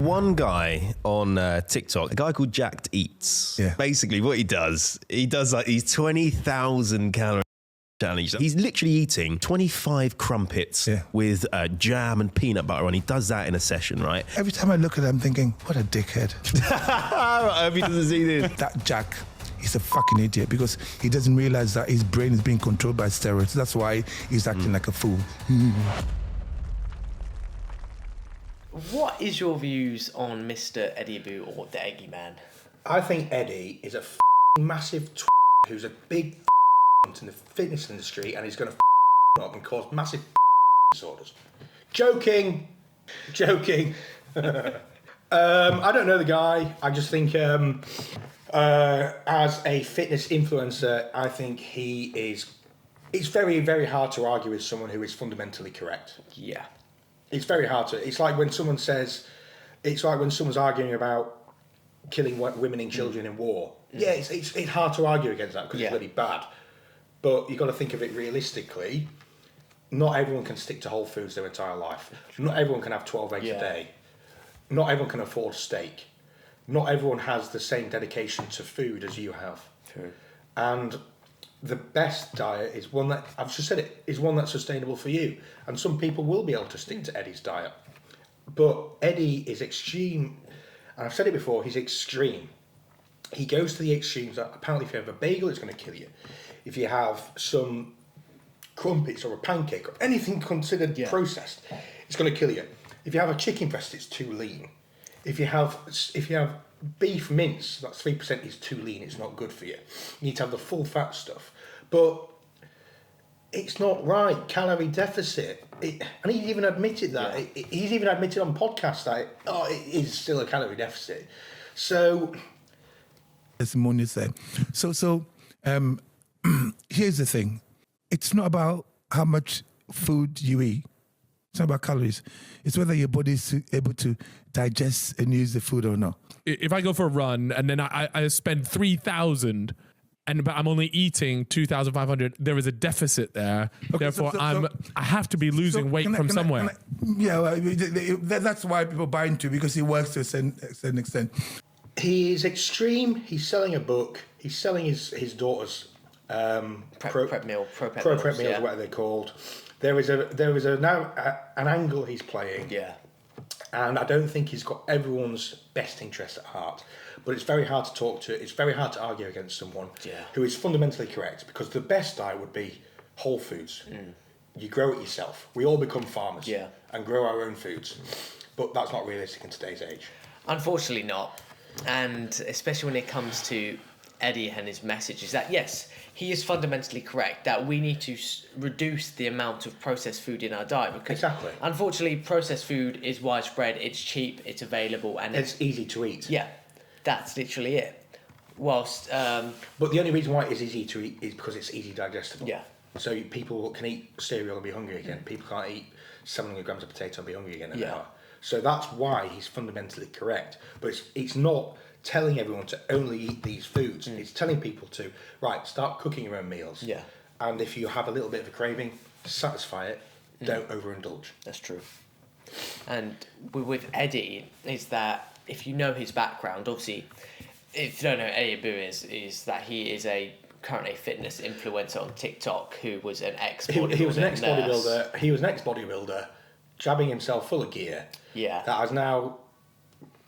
One guy on TikTok, a guy called JackedEats. Yeah. Basically, what he does like these 20,000 calorie challenge. He's literally eating 25 crumpets with jam and peanut butter on. He does that in a session, right? Every time I look at him, I'm thinking, what a dickhead. I hope he doesn't see this. That Jack, he's a fucking idiot because he doesn't realize that his brain is being controlled by steroids. That's why he's acting like a fool. What is your views on Mr. Eddie Abbew or the Eggy Man? I think Eddie is a massive who's a big in the fitness industry, and he's going to up and cause massive disorders. Joking. I don't know the guy. I just think as a fitness influencer, I think it's very, very hard to argue with someone who is fundamentally correct. Yeah. It's very hard to. It's like when someone's arguing about killing women and children in war. Yeah, it's hard to argue against that because it's really bad. But you've got to think of it realistically. Not everyone can stick to whole foods their entire life. Not everyone can have 12 eggs a day. Not everyone can afford steak. Not everyone has the same dedication to food as you have. True. And the best diet is one that, I've just said it, is one that's sustainable for you. And some people will be able to stick to Eddie's diet. But Eddie is extreme, and I've said it before, he's extreme. He goes to the extremes that apparently if you have a bagel, it's going to kill you. If you have some crumpets or a pancake or anything considered processed, it's going to kill you. If you have a chicken breast, it's too lean. If you have beef mince, that's 3%, is too lean, it's not good for you. You need to have the full fat stuff. But it's not right, calorie deficit. And he's even admitted that. He's even admitted on podcasts that it is still a calorie deficit. So... Testimonials there. So here's the thing. It's not about how much food you eat. It's not about calories. It's whether your body is able to digest and use the food or not. If I go for a run and then I spend 3,000 but I'm only eating 2,500, there is a deficit there. Okay, therefore, I have to be losing weight from somewhere. That's why people buy into it, because it works to a certain extent. He is extreme. He's selling a book. He's selling his daughter's prep meals, whatever they're called. There is now an angle he's playing. Yeah. And I don't think he's got everyone's best interest at heart. But it's very hard to talk to. It's very hard to argue against someone who is fundamentally correct, because the best diet would be whole foods. You grow it yourself. We all become farmers and grow our own foods. But that's not realistic in today's age. Unfortunately not. And especially when it comes to Eddie and his message, is that yes, he is fundamentally correct that we need to reduce the amount of processed food in our diet, because unfortunately processed food is widespread, it's cheap, it's available, and it's easy to eat. Yeah, that's literally it. Whilst but the only reason why it is easy to eat is because it's easy digestible. Yeah. So people can eat cereal and be hungry again. People can't eat 700 grams of potato and be hungry again in an hour. So that's why he's fundamentally correct. But it's not telling everyone to only eat these foods. It's telling people to, start cooking your own meals. Yeah. And if you have a little bit of a craving, satisfy it. Don't overindulge. That's true. And with Eddie, is that if you know his background, obviously, if you don't know who Eddie Abbew is that he is currently a fitness influencer on TikTok who was an ex-bodybuilder. He was an ex-bodybuilder. He was an ex-bodybuilder, jabbing himself full of gear. Yeah. That has now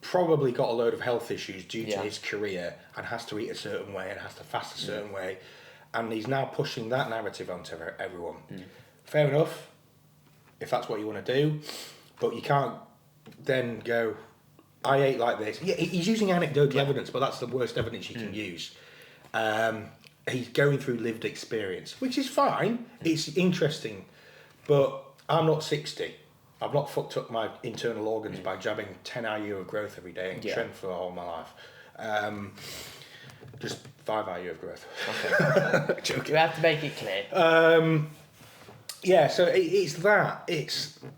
probably got a load of health issues due to his career, and has to eat a certain way and has to fast a certain way, and he's now pushing that narrative onto everyone. Fair enough, if that's what you want to do, but you can't then go, I ate like this. Yeah, he's using anecdotal evidence, but that's the worst evidence you can use. He's going through lived experience, which is fine. It's interesting, but I'm not 60. I've not fucked up my internal organs by jabbing 10-hour year of growth every day and trained for the whole of my life. Just 5-hour year of growth. Okay. Joking. You have to make it clear. So it's that.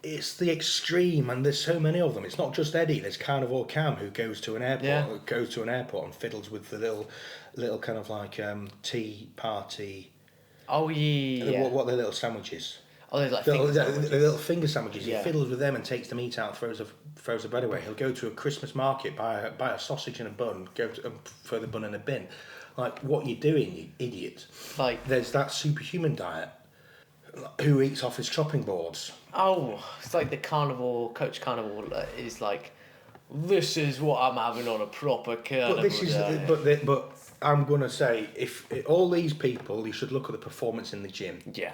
It's the extreme, and there's so many of them. It's not just Eddie. There's Carnivore Cam, who goes to an airport, and fiddles with the little kind of like tea party. Oh yeah. What are the little sandwiches? Oh, there's like The finger sandwiches. little finger sandwiches. Yeah. He fiddles with them and takes the meat out, throws the bread away. He'll go to a Christmas market, buy a sausage and a bun, throw the bun in a bin. Like, what you doing, you idiot? Like, there's that superhuman diet. Who eats off his chopping boards? oh, it's like the Coach Carnival is like, this is what I'm having on a proper carnival. But this is, diet. but I'm gonna say, if all these people, you should look at the performance in the gym. Yeah.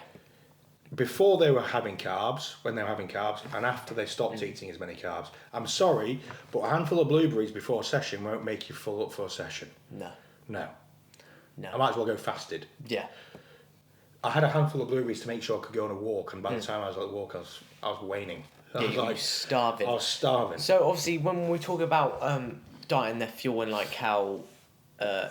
Before they were having carbs, when they were having carbs, and after they stopped eating as many carbs. I'm sorry, but a handful of blueberries before a session won't make you full up for a session. No. I might as well go fasted. Yeah. I had a handful of blueberries to make sure I could go on a walk, and by the time I was at the walk, I was waning. I was you were starving. I was starving. So obviously, when we talk about diet and their fuel and like how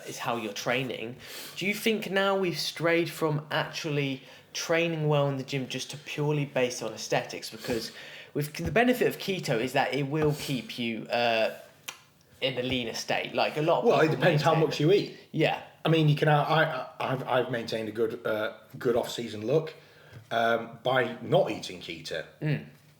is how you're training, do you think now we've strayed from actually training well in the gym just to purely based on aesthetics? Because with the benefit of keto is that it will keep you in a leaner state. Like a lot of Well, it people depends how maintain- much you eat. Yeah. I mean, you can. I've maintained a good off-season look by not eating keto,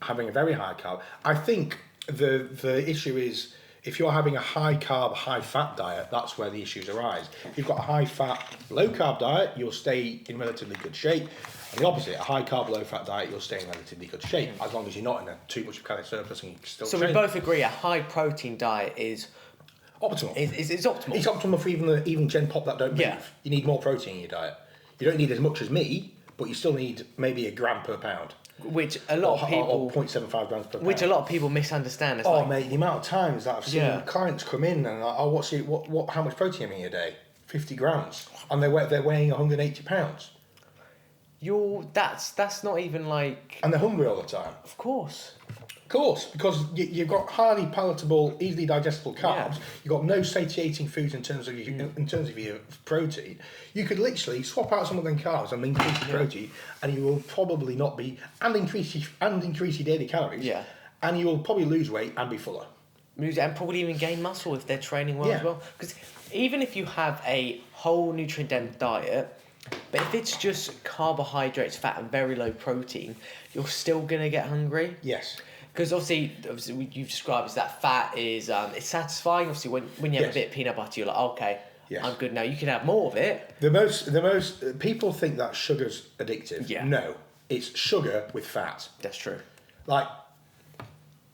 having a very high carb. I think the issue is if you're having a high carb, high fat diet, that's where the issues arise. If you've got a high fat, low carb diet, you'll stay in relatively good shape. And the opposite, a high carb, low fat diet, you'll stay in relatively good shape as long as you're not in a too much calorie surplus and you can still. So train. we both agree a high protein diet is Optimal. It's optimal. It's optimal for even Gen Pop that don't move. Yeah. You need more protein in your diet. You don't need as much as me, but you still need maybe a gram per pound. Which a lot of people... Or 0.75 grams per pound. Which a lot of people misunderstand. It's Oh, like, mate, the amount of times that I've seen Yeah. clients come in and how much protein am I eating a day? 50 grams. And they're weighing 180 pounds. That's not even like... And they're hungry all the time. Of course. Of course, because you've got highly palatable, easily digestible carbs. Yeah. You've got no satiating foods in terms of your protein. You could literally swap out some of them carbs and increase the protein, and you will probably not be increase your daily calories. Yeah. And you will probably lose weight and be fuller. And probably even gain muscle if they're training well Yeah. as well. Because even if you have a whole nutrient-dense diet, but if it's just carbohydrates, fat, and very low protein, you're still going to get hungry. Yes. Because obviously you've described as that fat is it's satisfying. Obviously, when you have Yes. a bit of peanut butter, you're like, okay, Yes. I'm good now. You can have more of it. The most people think that sugar's addictive. Yeah. No, it's sugar with fat. That's true. Like,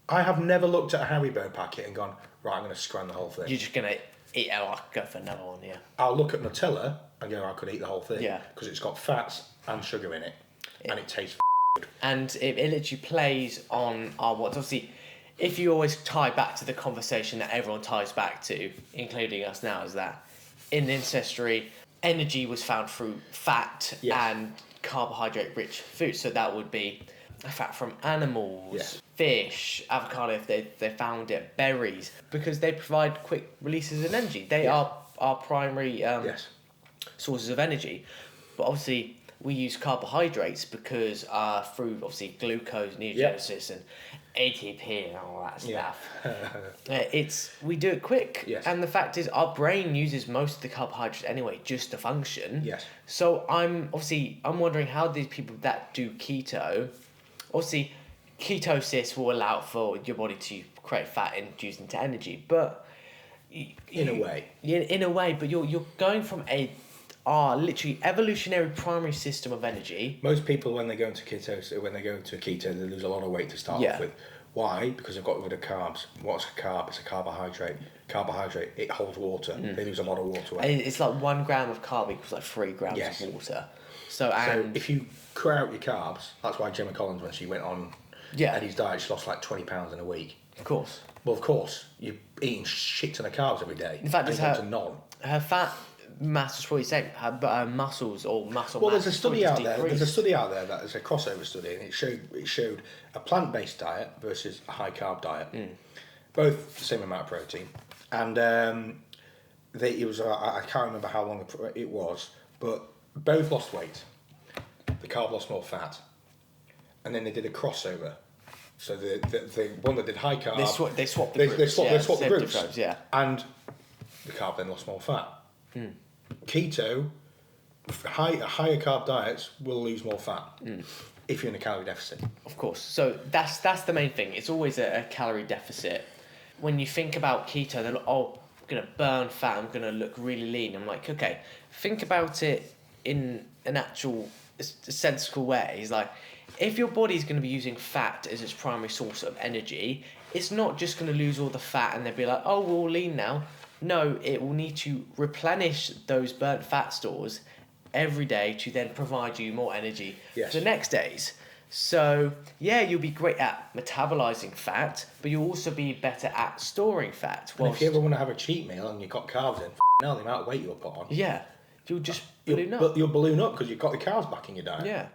I have never looked at a Haribo packet and gone, right, I'm going to scran the whole thing. You're just gonna eat. Oh, I could go for another one. Yeah. I'll look at Nutella and go, I could eat the whole thing. Yeah. Because it's got fats and sugar in it. And it tastes And it literally plays on our wants. Obviously, if you always tie back to the conversation that everyone ties back to, including us now, is that in ancestry, energy was found through fat Yes. and carbohydrate-rich foods. So that would be fat from animals, Yeah. fish, avocado if they found it, berries, because they provide quick releases of energy. They are our primary yes. sources of energy. But obviously, we use carbohydrates because through obviously glucose, neogenesis, and ATP and all that stuff. We do it quick. Yes. And the fact is, our brain uses most of the carbohydrates anyway just to function. Yes. So I'm wondering how these people that do keto, obviously, ketosis will allow for your body to create fat induced into energy, but In a way. in a way, but you're going from literally evolutionary primary system of energy. Most people, when they go into keto, they lose a lot of weight to start Yeah. off with. Why? Because they've got rid of carbs. What's a carb? It's a carbohydrate. Carbohydrate, it holds water. They lose a lot of water weight. And it's like 1 gram of carb equals like 3 grams Yes. of water. So So if you cut out your carbs, that's why Gemma Collins, when she went on Yeah. Eddie's diet, she lost like 20 pounds in a week. of course, Well, of course, you're eating shit ton of carbs every day. In fact, and it's you go her- to none. her fat mass was probably the same, but her muscles or muscle Well, mass there's a is probably study just out there. decreased. There's a study out there that is a crossover study, and it showed a plant-based diet versus a high-carb diet, both the same amount of protein, and it was I can't remember how long it was, but both lost weight. The carb lost more fat, and then they did a crossover. So the one that did high carb, They swapped the they groups. swapped the same groups, difference, yeah. and the carb then lost more fat. Keto, higher carb diets will lose more fat. if you're in a calorie deficit. Of course. So that's the main thing. It's always a calorie deficit. When you think about keto, they're like, oh, I'm going to burn fat, I'm going to look really lean. I'm like, okay, think about it in an actual sensible way. It's like, if your body's going to be using fat as its primary source of energy, it's not just going to lose all the fat and they'll be like, oh, we're all lean now. No, it will need to replenish those burnt fat stores every day to then provide you more energy for the next days. So, yeah, you'll be great at metabolizing fat, but you'll also be better at storing fat. And if you ever want to have a cheat meal and you've got carbs in, now the amount of weight you'll put on. Yeah, you'll just balloon up. You'll balloon up because you've got the carbs back in your diet. Yeah.